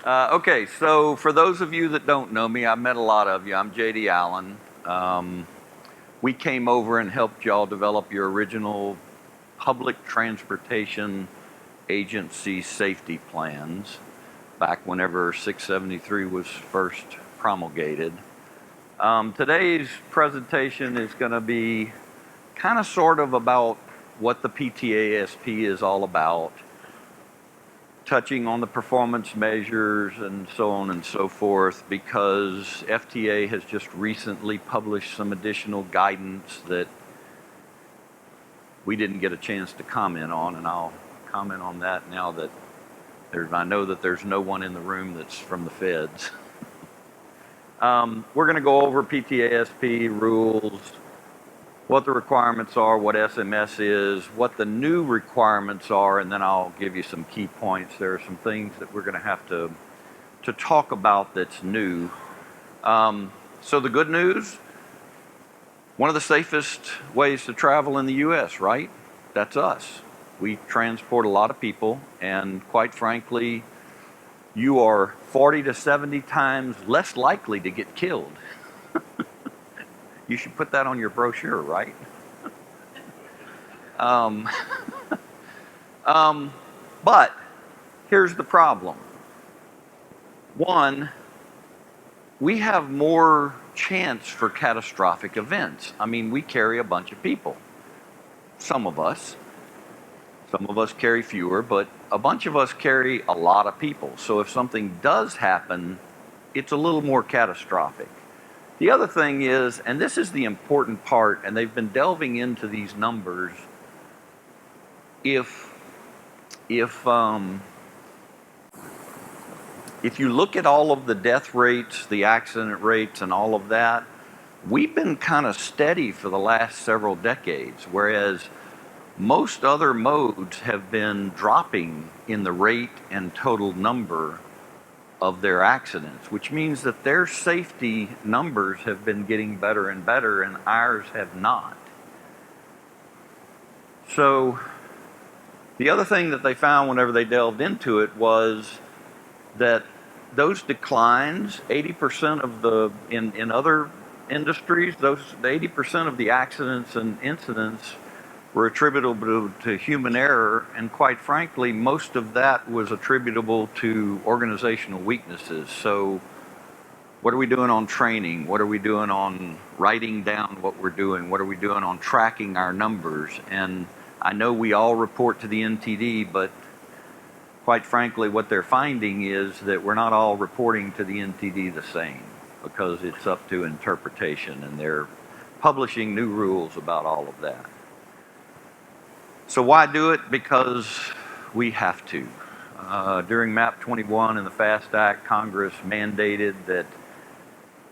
Okay, so for those of you that don't know me, I've met a lot of you. I'm J.D. Allen. We came over and helped y'all develop your original public transportation agency safety plans back whenever 673 was first promulgated. Today's presentation is going to be kind of sort of about what the PTASP is all about, touching on the performance measures and so on and so forth, because FTA has just recently published some additional guidance that we didn't get a chance to comment on, and I'll comment on that now that I know that there's no one in the room that's from the feds. We're going to go over PTASP rules, what the requirements are, what SMS is, what the new requirements are, and then I'll give you some key points. There are some things that we're going to have to talk about that's new. So the good news, one of the safest ways to travel in the U.S., right? That's us. We transport a lot of people, and quite frankly, you are 40 to 70 times less likely to get killed. You should put that on your brochure, right? But here's the problem. One, we have more chance for catastrophic events. I mean, we carry a bunch of people. Some of us carry fewer, but a bunch of us carry a lot of people. So if something does happen, it's a little more catastrophic. The other thing is, and this is the important part, and they've been delving into these numbers, if you look at all of the death rates, the accident rates, and all of that, we've been kind of steady for the last several decades, whereas most other modes have been dropping in the rate and total number of their accidents, which means that their safety numbers have been getting better and better, and ours have not. So the other thing that they found whenever they delved into it was that those declines, 80% of in other industries, the 80% of the accidents and incidents were attributable to human error, and quite frankly, most of that was attributable to organizational weaknesses. So what are we doing on training? What are we doing on writing down what we're doing? What are we doing on tracking our numbers? And I know we all report to the NTD, but quite frankly, what they're finding is that we're not all reporting to the NTD the same, because it's up to interpretation, and they're publishing new rules about all of that. So why do it? Because we have to. During MAP 21 and the FAST Act, Congress mandated that,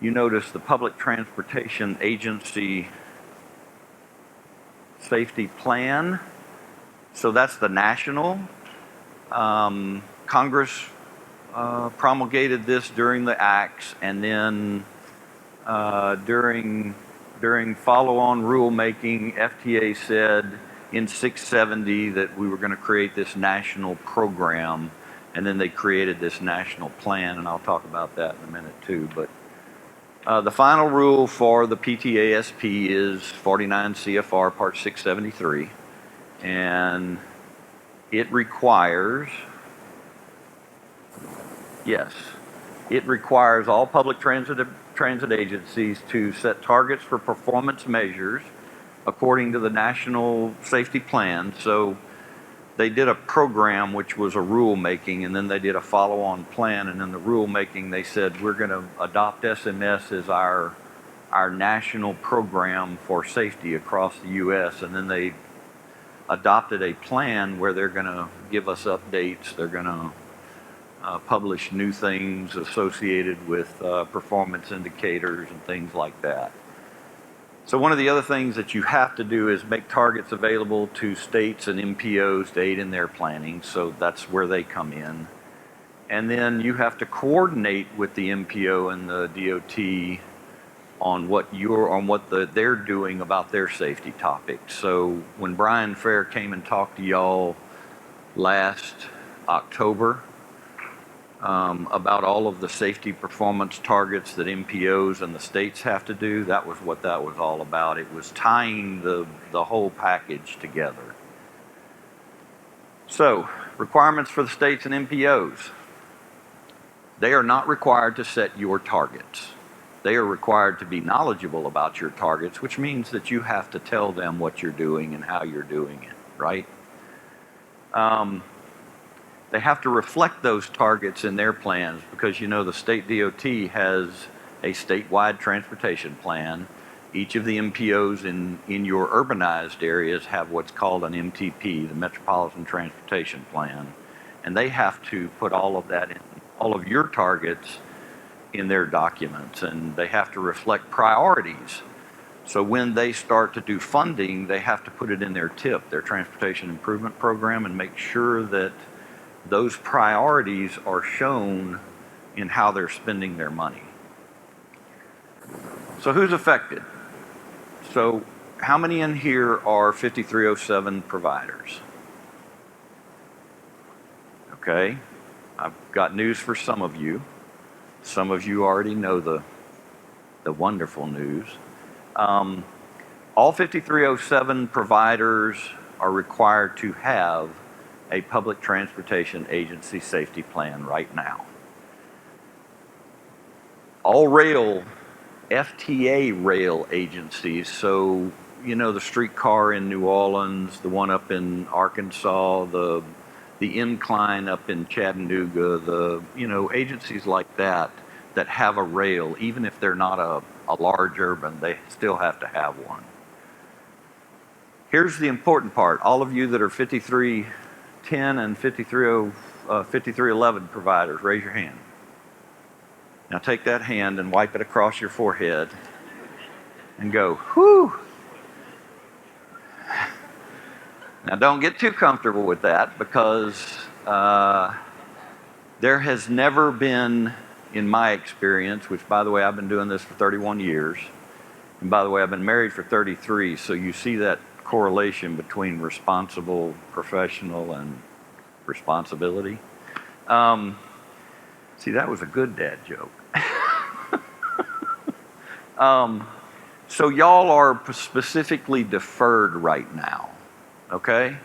you notice the Public Transportation Agency Safety Plan. So that's the national. Congress promulgated this during the acts, and then during follow-on rulemaking, FTA said in 670 that we were going to create this national program, and then they created this national plan, and I'll talk about that in a minute too. But the final rule for the PTASP is 49 CFR Part 673, and it requires all public transit agencies to set targets for performance measures according to the national safety plan. So they did a program, which was a rulemaking, and then they did a follow-on plan, and in the rulemaking they said we're going to adopt SMS as our national program for safety across the U.S., and then they adopted a plan where they're going to give us updates. They're going to publish new things associated with performance indicators and things like that. So one of the other things that you have to do is make targets available to states and MPOs to aid in their planning. So that's where they come in. And then you have to coordinate with the MPO and the DOT on what they're doing about their safety topics. So when Brian Fair came and talked to y'all last October, about all of the safety performance targets that MPOs and the states have to do. That was what that was all about. It was tying the whole package together. So, requirements for the states and MPOs. They are not required to set your targets. They are required to be knowledgeable about your targets, which means that you have to tell them what you're doing and how you're doing it, right? They have to reflect those targets in their plans because, you know, the state DOT has a statewide transportation plan. Each of the MPOs in your urbanized areas have what's called an MTP, the Metropolitan Transportation Plan, and they have to put all of that in, all of your targets in their documents, and they have to reflect priorities. So when they start to do funding, they have to put it in their TIP, their Transportation Improvement Program, and make sure that those priorities are shown in how they're spending their money. So who's affected? So how many in here are 5307 providers? Okay, I've got news for some of you. Some of you already know the wonderful news. All 5307 providers are required to have a public transportation agency safety plan right now. All rail, FTA rail agencies, so you know the streetcar in New Orleans, the one up in Arkansas, the incline up in Chattanooga, the agencies like that have a rail, even if they're not a large urban, they still have to have one. Here's the important part. All of you that are 5310 and 5311 providers, raise your hand. Now take that hand and wipe it across your forehead and go, whew. Now don't get too comfortable with that because there has never been, in my experience, which by the way I've been doing this for 31 years, and by the way I've been married for 33, so you see that correlation between responsible, professional, and responsibility. See, that was a good dad joke. So y'all are specifically deferred right now, okay?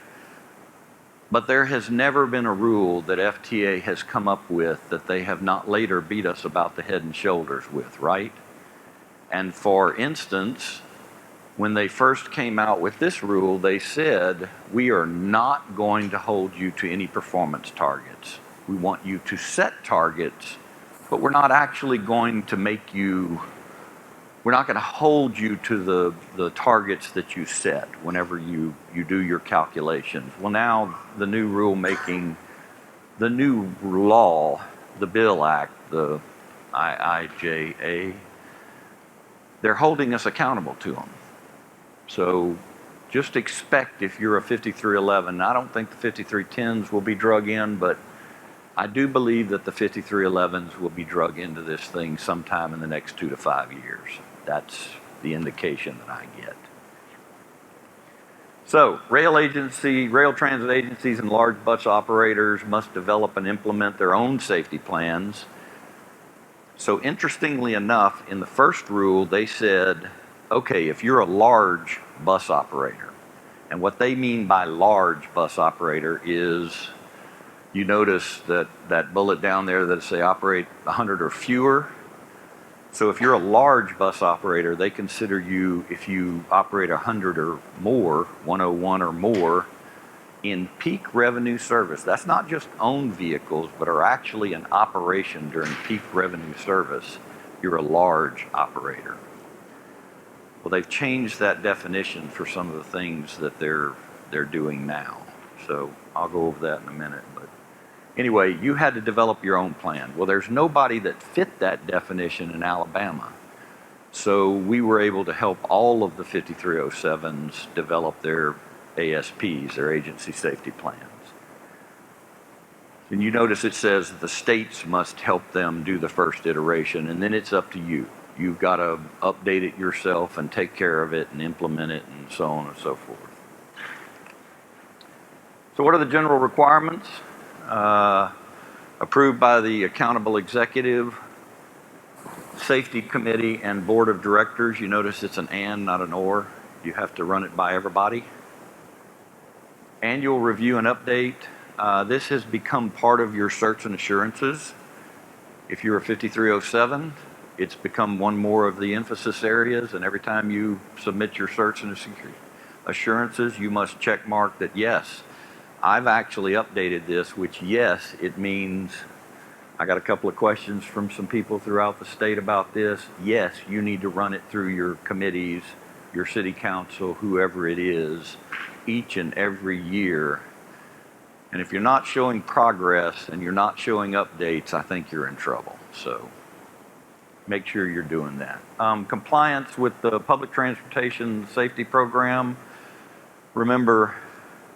But there has never been a rule that FTA has come up with that they have not later beat us about the head and shoulders with, right? And for instance, when they first came out with this rule, they said, we are not going to hold you to any performance targets. We want you to set targets, but we're not actually going to make you, we're not going to hold you to the targets that you set whenever you do your calculations. Well, now the new rulemaking, the new law, the Bill Act, the IIJA, they're holding us accountable to them. So just expect, if you're a 5311, I don't think the 5310s will be drug in, but I do believe that the 5311s will be drug into this thing sometime in the next 2 to 5 years. That's the indication that I get. So, rail transit agencies and large bus operators must develop and implement their own safety plans. So interestingly enough, in the first rule, they said, okay, if you're a large bus operator, and what they mean by large bus operator is, you notice that bullet down there that say operate 100 or fewer. So if you're a large bus operator, they consider you, if you operate 100 or more, 101 or more, in peak revenue service. That's not just owned vehicles, but are actually in operation during peak revenue service. You're a large operator. Well, they've changed that definition for some of the things that they're doing now. So I'll go over that in a minute. But anyway, you had to develop your own plan. Well, there's nobody that fit that definition in Alabama. So we were able to help all of the 5307s develop their ASPs, their agency safety plans. And you notice it says the states must help them do the first iteration, and then it's up to you. You've got to update it yourself and take care of it and implement it and so on and so forth. So what are the general requirements? Approved by the accountable executive, safety committee, and board of directors. You notice it's an and, not an or. You have to run it by everybody. Annual review and update. This has become part of your certs and assurances. If you're a 5307, it's become one more of the emphasis areas, and every time you submit your certs and assurances, you must check mark that yes, I've actually updated this, which yes, it means I got a couple of questions from some people throughout the state about this. Yes, you need to run it through your committees, your city council, whoever it is, each and every year. And if you're not showing progress and you're not showing updates, I think you're in trouble. So make sure you're doing that. Compliance with the public transportation safety program. Remember,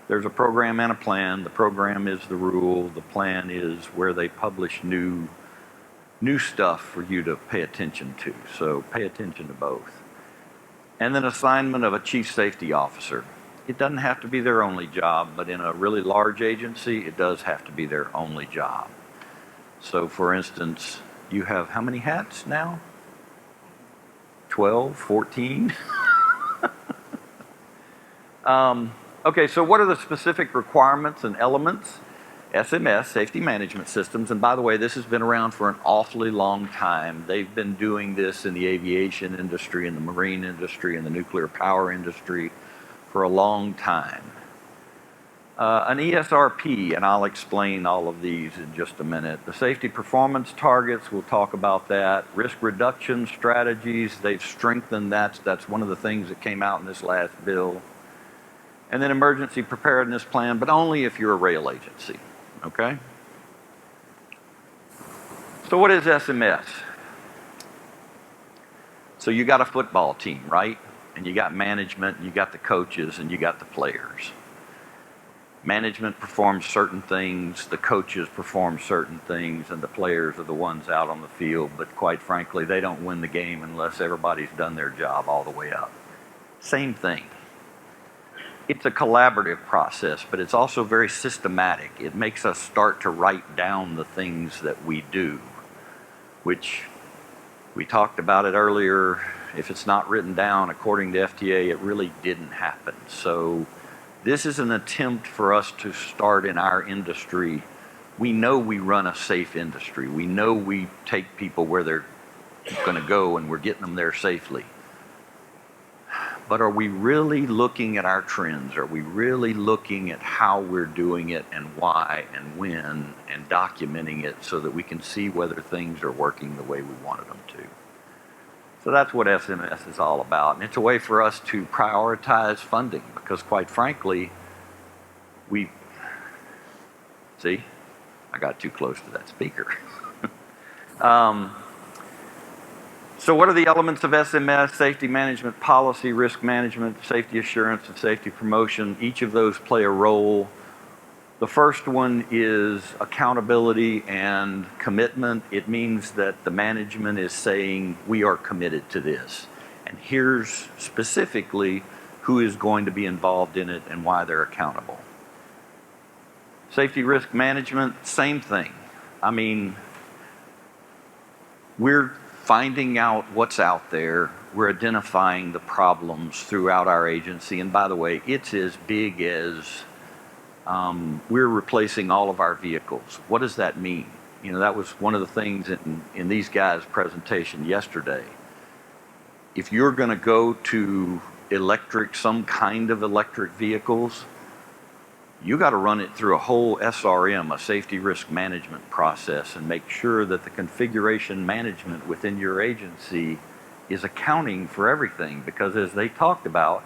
there's a program and a plan. The program is the rule. The plan is where they publish new stuff for you to pay attention to. So pay attention to both. And then assignment of a chief safety officer. It doesn't have to be their only job, but in a really large agency, it does have to be their only job. So for instance, you have how many hats now? 12, 14? Okay, so what are the specific requirements and elements? SMS, Safety Management Systems, and by the way, this has been around for an awfully long time. They've been doing this in the aviation industry, in the marine industry, in the nuclear power industry for a long time. An ESRP, and I'll explain all of these in just a minute. The safety performance targets, we'll talk about that. Risk reduction strategies, they've strengthened that. That's one of the things that came out in this last bill. And then emergency preparedness plan, but only if you're a rail agency, okay? So what is SMS? So you got a football team, right? And you got management, you got the coaches, and you got the players. Management performs certain things, the coaches perform certain things, and the players are the ones out on the field, but quite frankly, they don't win the game unless everybody's done their job all the way up. Same thing. It's a collaborative process, but it's also very systematic. It makes us start to write down the things that we do, which we talked about it earlier. If it's not written down, according to FTA, it really didn't happen. So this is an attempt for us to start in our industry. We know we run a safe industry. We know we take people where they're going to go and we're getting them there safely. But are we really looking at our trends? Are we really looking at how we're doing it and why and when and documenting it so that we can see whether things are working the way we wanted them to? So that's what SMS is all about. And it's a way for us to prioritize funding because quite frankly, see, I got too close to that speaker. So what are the elements of SMS? Safety management policy, risk management, safety assurance, and safety promotion. Each of those play a role. The first one is accountability and commitment. It means that the management is saying we are committed to this. And here's specifically who is going to be involved in it and why they're accountable. Safety risk management, same thing. I mean, we're finding out what's out there. We're identifying the problems throughout our agency. And by the way, it's as big as we're replacing all of our vehicles. What does that mean? You know, that was one of the things in these guys' presentation yesterday. If you're going to go to some kind of electric vehicles, you got to run it through a whole SRM, a safety risk management process, and make sure that the configuration management within your agency is accounting for everything. Because as they talked about,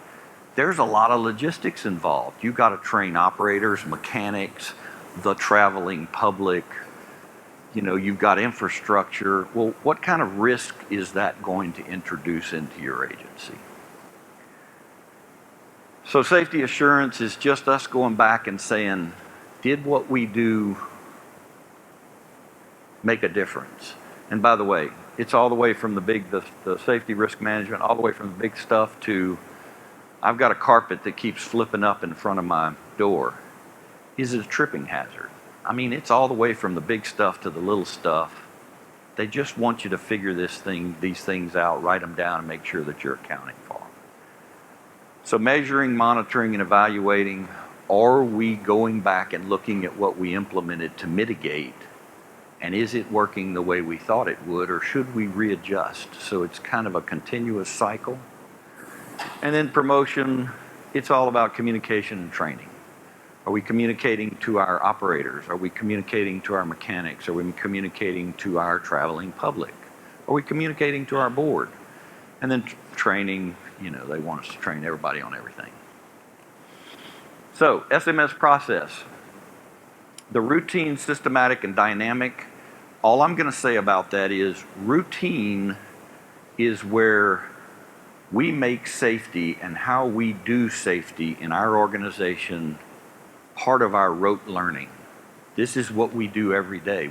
there's a lot of logistics involved. You've got to train operators, mechanics, the traveling public. You know, you've got infrastructure. Well, what kind of risk is that going to introduce into your agency? So safety assurance is just us going back and saying, did what we do make a difference? And by the way, it's all the way from the safety risk management, all the way from the big stuff to, I've got a carpet that keeps flipping up in front of my door. Is it a tripping hazard? I mean, it's all the way from the big stuff to the little stuff. They just want you to figure these things out, write them down, and make sure that you're accounting for them. So measuring, monitoring, and evaluating, are we going back and looking at what we implemented to mitigate? And is it working the way we thought it would, or should we readjust? So it's kind of a continuous cycle. And then promotion, it's all about communication and training. Are we communicating to our operators? Are we communicating to our mechanics? Are we communicating to our traveling public? Are we communicating to our board? And then training, they want us to train everybody on everything. So, SMS process. The routine, systematic, and dynamic, all I'm going to say about that is routine is where we make safety and how we do safety in our organization part of our rote learning. This is what we do every day.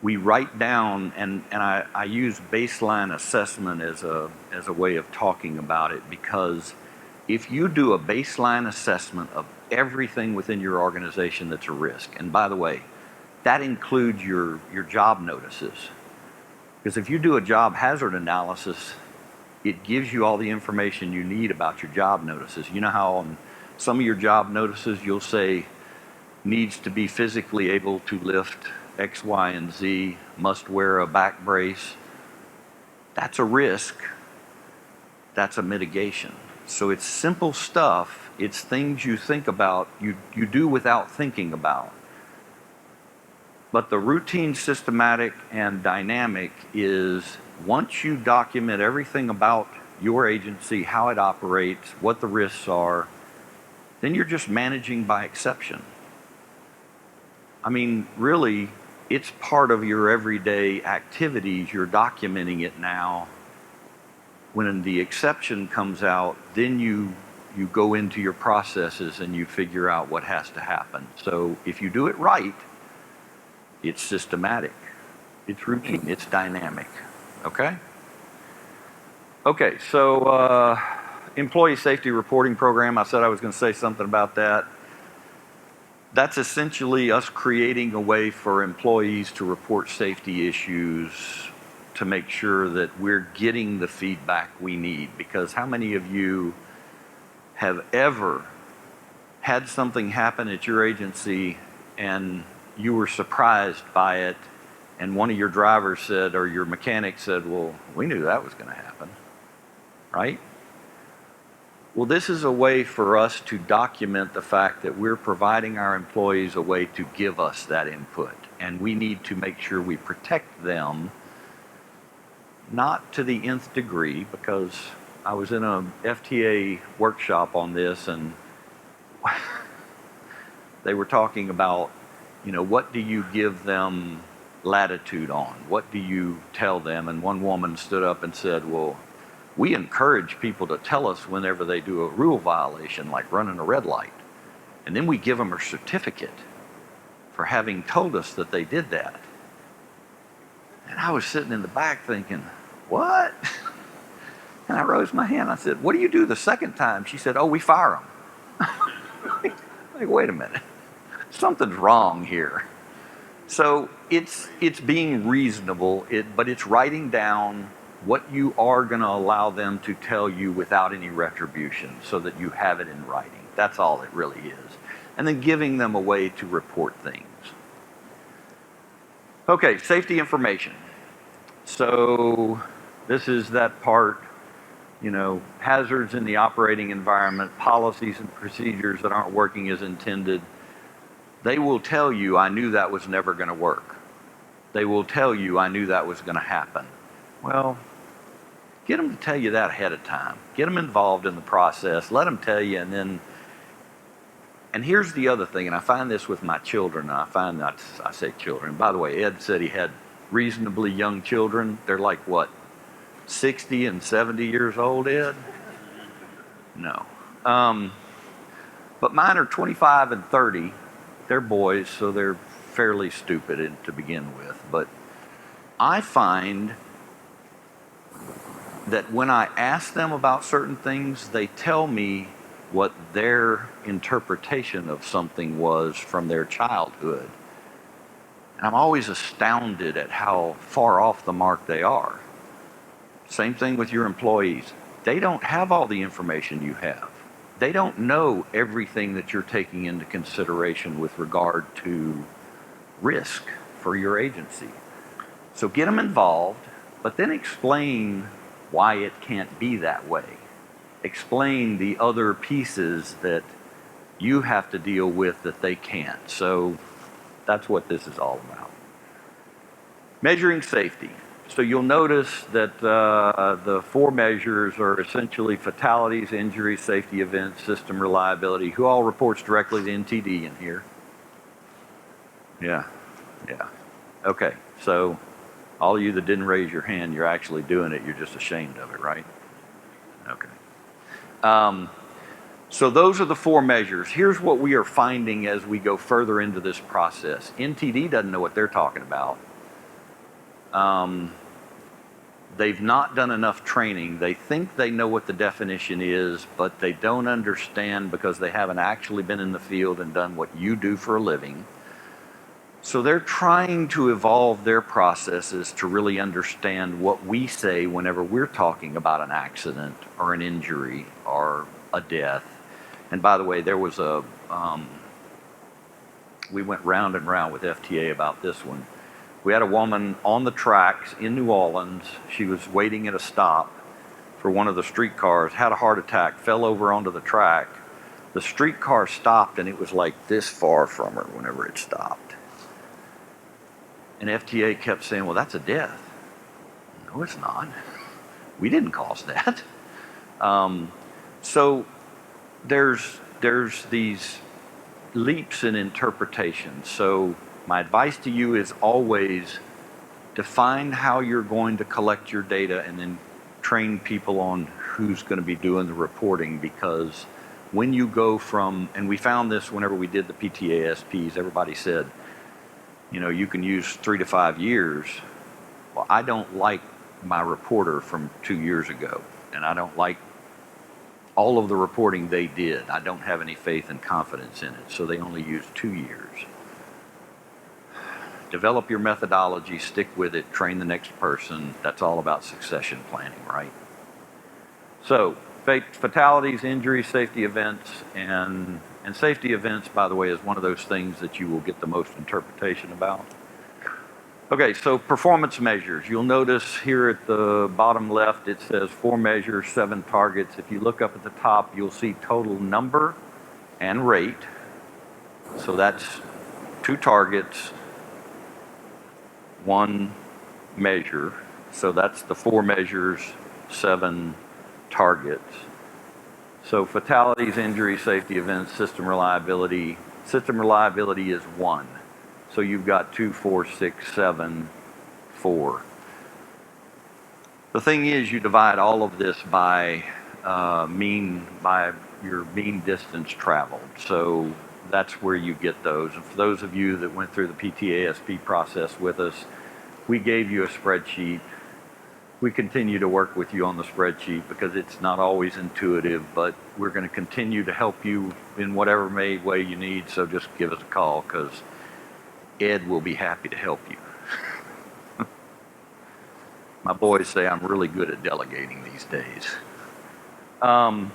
We write down, and I use baseline assessment as a way of talking about it, because if you do a baseline assessment of everything within your organization that's a risk, and by the way, that includes your job notices, because if you do a job hazard analysis, it gives you all the information you need about your job notices. You know how on some of your job notices you'll say needs to be physically able to lift X, Y, and Z, must wear a back brace. That's a risk. That's a mitigation. So it's simple stuff. It's things you think about, you do without thinking about. But the routine, systematic, and dynamic is once you document everything about your agency, how it operates, what the risks are, then you're just managing by exception. I mean, really, it's part of your everyday activities. You're documenting it now. When the exception comes out, then you go into your processes and you figure out what has to happen. So if you do it right, it's systematic, it's routine, it's dynamic. Okay? Okay, so employee safety reporting program, I said I was going to say something about that. That's essentially us creating a way for employees to report safety issues to make sure that we're getting the feedback we need. Because how many of you have ever had something happen at your agency and you were surprised by it, and one of your drivers said, or your mechanic said, well, we knew that was going to happen, right? Well, this is a way for us to document the fact that we're providing our employees a way to give us that input, and we need to make sure we protect them, not to the nth degree, because I was in a FTA workshop on this, and they were talking about, what do you give them latitude on? What do you tell them? And one woman stood up and said, well, we encourage people to tell us whenever they do a rule violation, like running a red light. And then we give them a certificate for having told us that they did that. And I was sitting in the back thinking, what? And I raised my hand. I said, what do you do the second time? She said, oh, we fire them. Like, wait a minute. Something's wrong here. So it's being reasonable, but it's writing down what you are going to allow them to tell you without any retribution so that you have it in writing. That's all it really is. And then giving them a way to report things. Okay, safety information. So this is that part, hazards in the operating environment, policies and procedures that aren't working as intended. They will tell you, I knew that was never going to work. They will tell you, I knew that was going to happen. Well, get them to tell you that ahead of time. Get them involved in the process. Let them tell you, and here's the other thing, and I find this with my children, and I say children. By the way, Ed said he had reasonably young children. They're like, what, 60 and 70 years old, Ed? No. But mine are 25 and 30. They're boys, so they're fairly stupid to begin with. But I find that when I ask them about certain things, they tell me what their interpretation of something was from their childhood. And I'm always astounded at how far off the mark they are. Same thing with your employees. They don't have all the information you have. They don't know everything that you're taking into consideration with regard to risk for your agency. So get them involved, but then explain why it can't be that way. Explain the other pieces that you have to deal with that they can't. So that's what this is all about. Measuring safety. So you'll notice that the 4 measures are essentially fatalities, injuries, safety events, system reliability. Who all reports directly to NTD in here? Yeah. Okay, so all of you that didn't raise your hand, you're actually doing it. You're just ashamed of it, right? Okay. So those are the 4 measures. Here's what we are finding as we go further into this process. NTD doesn't know what they're talking about. They've not done enough training. They think they know what the definition is, but they don't understand because they haven't actually been in the field and done what you do for a living. So they're trying to evolve their processes to really understand what we say whenever we're talking about an accident or an injury or a death. And by the way, there was we went round and round with FTA about this one. We had a woman on the tracks in New Orleans. She was waiting at a stop for one of the streetcars, had a heart attack, fell over onto the track. The streetcar stopped and it was like this far from her whenever it stopped. And FTA kept saying, well, that's a death. No, it's not. We didn't cause that. So there's these leaps in interpretation. So my advice to you is always define how you're going to collect your data and then train people on who's going to be doing the reporting, because when you go from, and we found this whenever we did the PTASPs, everybody said, you know, you can use 3 to 5 years. Well, I don't like my reporter from 2 years ago, and I don't like all of the reporting they did. I don't have any faith and confidence in it, so they only use 2 years. Develop your methodology, stick with it, train the next person. That's all about succession planning, right? So, fatalities, injuries, safety events, and safety events, by the way, is one of those things that you will get the most interpretation about. Okay, so performance measures. You'll notice here at the bottom left, it says 4 measures, 7 targets. If you look up at the top, you'll see total number and rate. So that's 2 targets, 1 measure. So that's the 4 measures, 7 targets. So fatalities, injuries, safety events, system reliability. System reliability is 1. So you've got 2, 4, 6, 7, 4. The thing is, you divide all of this by your mean distance traveled. So that's where you get those. And for those of you that went through the PTASP process with us, we gave you a spreadsheet. We continue to work with you on the spreadsheet because it's not always intuitive, but we're going to continue to help you in whatever way you need. So just give us a call, because Ed will be happy to help you. My boys say I'm really good at delegating these days. So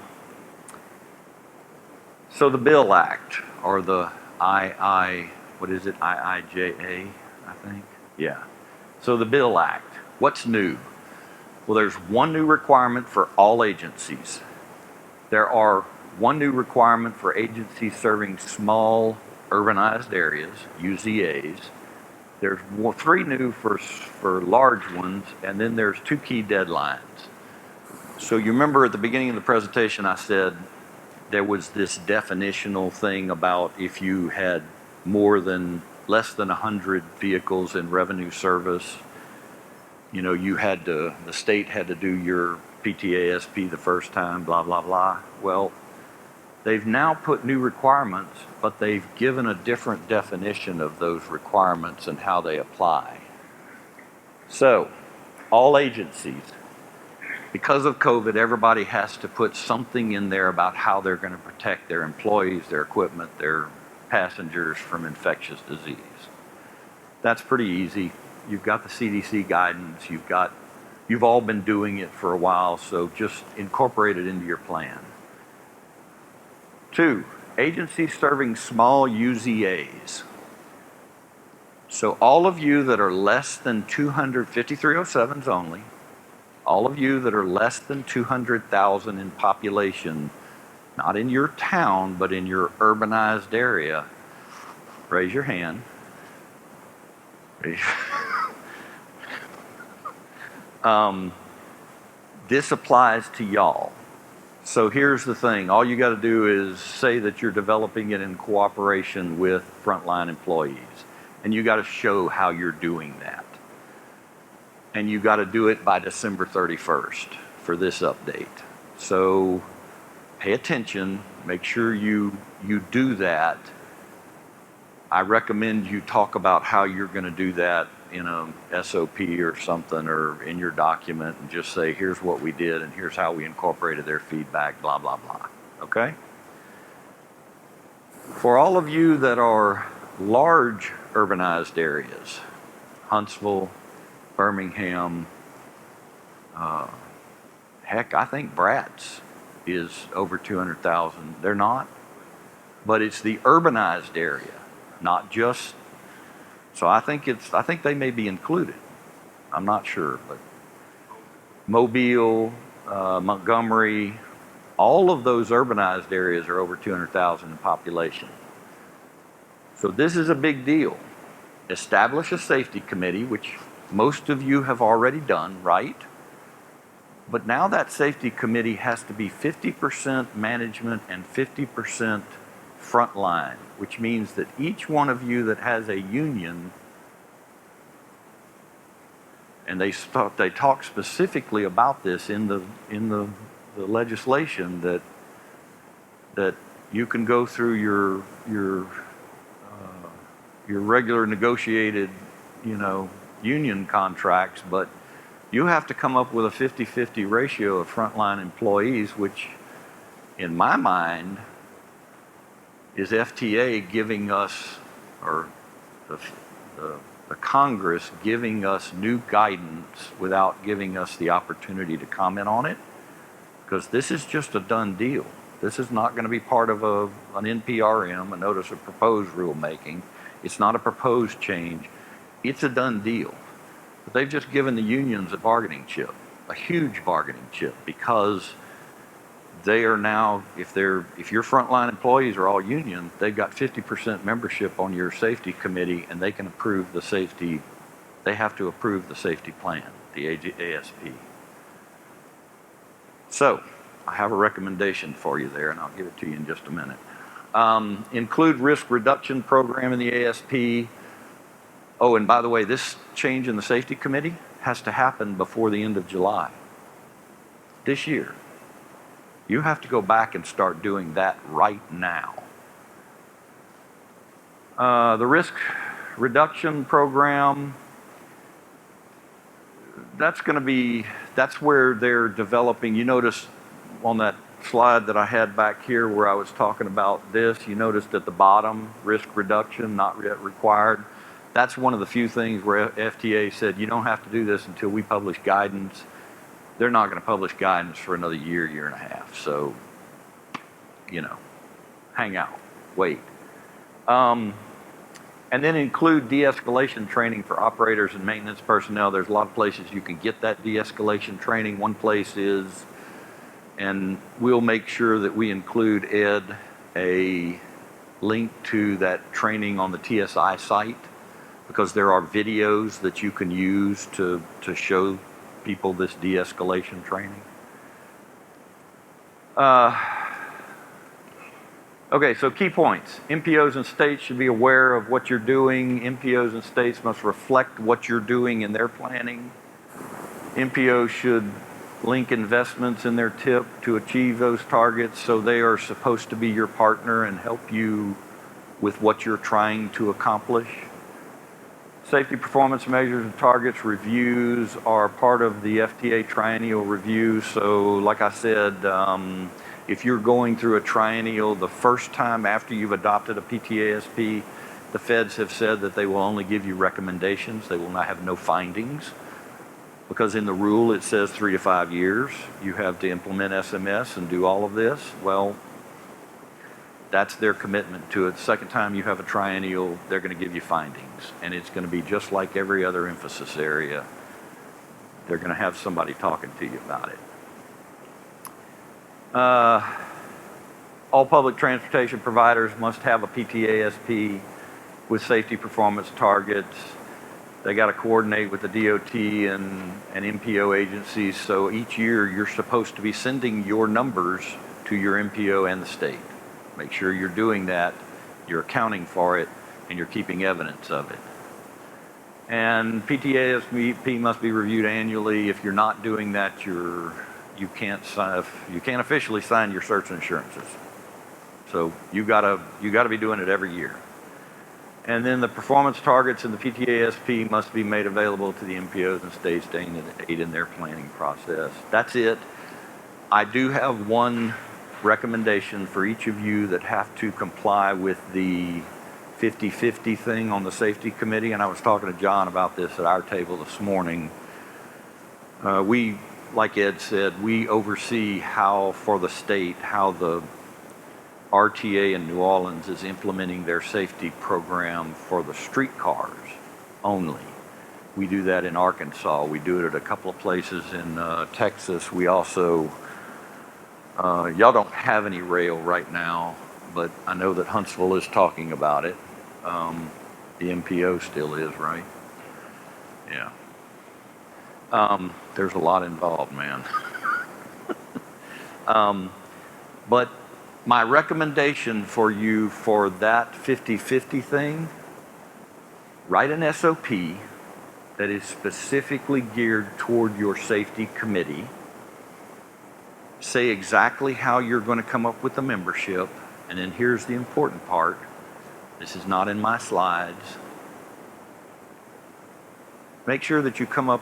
the Bill Act, or the IIJA, I think? Yeah. So the Bill Act, what's new? Well, there's 1 new requirement for all agencies. There are 1 new requirement for agencies serving small urbanized areas, UZAs. There's 3 new for large ones, and then there's 2 key deadlines. So you remember at the beginning of the presentation I said there was this definitional thing about if you had less than 100 vehicles in revenue service, you know, the state had to do your PTASP the first time, blah, blah, blah. Well, they've now put new requirements, but they've given a different definition of those requirements and how they apply. So, all agencies, because of COVID, everybody has to put something in there about how they're going to protect their employees, their equipment, their passengers from infectious disease. That's pretty easy. You've got the CDC guidance. You've all been doing it for a while, so just incorporate it into your plan. 2, agencies serving small UZAs. So all of you that are less than 5307s only, all of you that are less than 200,000 in population, not in your town, but in your urbanized area, raise your hand. This applies to y'all. So here's the thing. All you got to do is say that you're developing it in cooperation with frontline employees. And you got to show how you're doing that. And you got to do it by December 31st for this update. So pay attention. Make sure you do that. I recommend you talk about how you're going to do that in a SOP or something, or in your document, and just say, here's what we did and here's how we incorporated their feedback, blah, blah, blah. Okay? For all of you that are large urbanized areas, Huntsville, Birmingham, heck, I think Bratz is over 200,000. They're not, but it's the urbanized area, not just. So I think they may be included. I'm not sure, but Mobile, Montgomery, all of those urbanized areas are over 200,000 in population. So this is a big deal. Establish a safety committee, which most of you have already done, right? But now that safety committee has to be 50% management and 50% frontline, which means that each one of you that has a union, and they talk specifically about this in the legislation, that you can go through your regular negotiated, union contracts, but you have to come up with a 50-50 ratio of frontline employees, which in my mind is FTA giving us, or the Congress giving us new guidance without giving us the opportunity to comment on it, because this is just a done deal. This is not going to be part of an NPRM, a notice of proposed rulemaking. It's not a proposed change. It's a done deal. But they've just given the unions a bargaining chip, a huge bargaining chip, because they are now, if your frontline employees are all union, they've got 50% membership on your safety committee, and they can approve the safety. They have to approve the safety plan, the ASP. So I have a recommendation for you there, and I'll give it to you in just a minute. Include risk reduction program in the ASP. Oh, and by the way, this change in the safety committee has to happen before the end of July this year. You have to go back and start doing that right now. The risk reduction program, that's where they're developing. You notice on that slide that I had back here where I was talking about this, you noticed at the bottom, risk reduction not yet required. That's one of the few things where FTA said you don't have to do this until we publish guidance. They're not going to publish guidance for another year and a half. So, hang out, wait. And then include de-escalation training for operators and maintenance personnel. There's a lot of places you can get that de-escalation training. One place is, and we'll make sure that we include, Ed, a link to that training on the TSI site, because there are videos that you can use to show people this de-escalation training. Okay, so key points. MPOs and states should be aware of what you're doing. MPOs and states must reflect what you're doing in their planning. MPOs should link investments in their TIP to achieve those targets, so they are supposed to be your partner and help you with what you're trying to accomplish. Safety performance measures and targets reviews are part of the FTA triennial review. So like I said, if you're going through a triennial, the first time after you've adopted a PTASP, the feds have said that they will only give you recommendations. They will not have no findings, because in the rule it says 3 to 5 years you have to implement SMS and do all of this. Well, that's their commitment to it. The second time you have a triennial, they're going to give you findings, and it's going to be just like every other emphasis area. They're going to have somebody talking to you about it. All public transportation providers must have a PTASP with safety performance targets. They got to coordinate with the DOT and MPO agencies. So each year you're supposed to be sending your numbers to your MPO and the state. Make sure you're doing that, you're accounting for it, and you're keeping evidence of it. And PTASP must be reviewed annually. If you're not doing that, you can't officially sign your certs and assurances. So you gotta be doing it every year. And then the performance targets in the PTASP must be made available to the MPOs and states to aid in their planning process. That's it. I do have one recommendation for each of you that have to comply with the 50-50 thing on the safety committee, and I was talking to John about this at our table this morning. We, like Ed said, we oversee for the state, how the RTA in New Orleans is implementing their safety program for the streetcars only. We do that in Arkansas. We do it at a couple of places in Texas. We also y'all don't have any rail right now, but I know that Huntsville is talking about it. The MPO still is, right? Yeah. There's a lot involved, man. But my recommendation for you for that 50-50 thing, write an SOP that is specifically geared toward your safety committee. Say exactly how you're going to come up with the membership, and then here's the important part. This is not in my slides. Make sure that you come up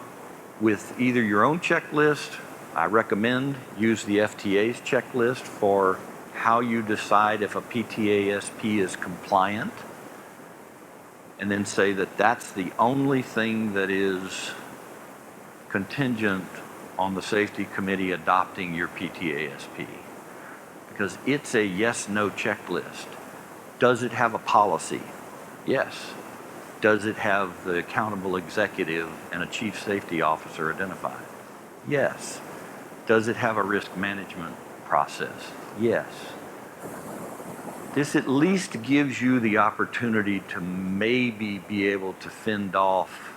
with either your own checklist. I recommend use the FTA's checklist for how you decide if a PTASP is compliant, and then say that that's the only thing that is contingent on the safety committee adopting your PTASP, because it's a yes/no checklist. Does it have a policy? Yes. Does it have the accountable executive and a chief safety officer identified? Yes. Does it have a risk management process? Yes. This at least gives you the opportunity to maybe be able to fend off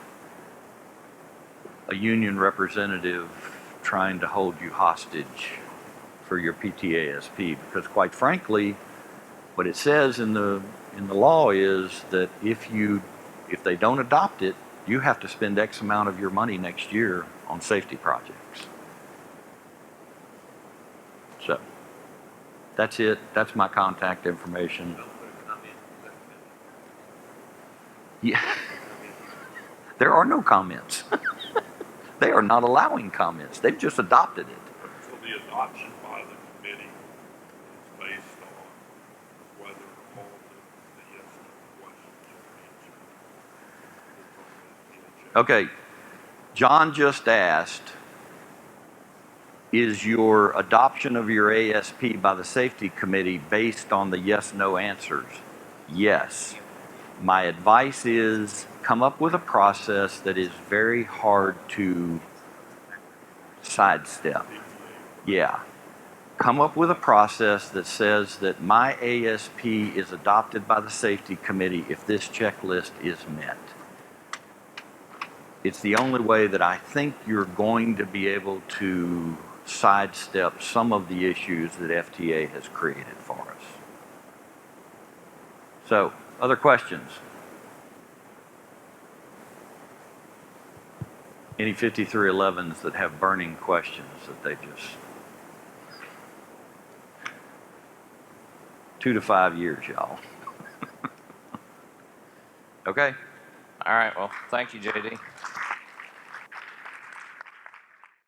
a union representative trying to hold you hostage for your PTASP, because quite frankly, what it says in the law is that if they don't adopt it, you have to spend X amount of your money next year on safety projects. So that's it. That's my contact information. Yeah. There are no comments. They are not allowing comments. They've just adopted it. So the adoption by the committee is based on whether all the yes no questions are answered. Okay. John just asked, is your adoption of your ASP by the safety committee based on the yes/no answers? Yes. My advice is come up with a process that is very hard to sidestep. Yeah. Come up with a process that says that my ASP is adopted by the safety committee if this checklist is met. It's the only way that I think you're going to be able to sidestep some of the issues that FTA has created for us. So, other questions? Any 5311s that have burning questions that they just... 2 to 5 years, y'all. Okay? All right, well, thank you, JD.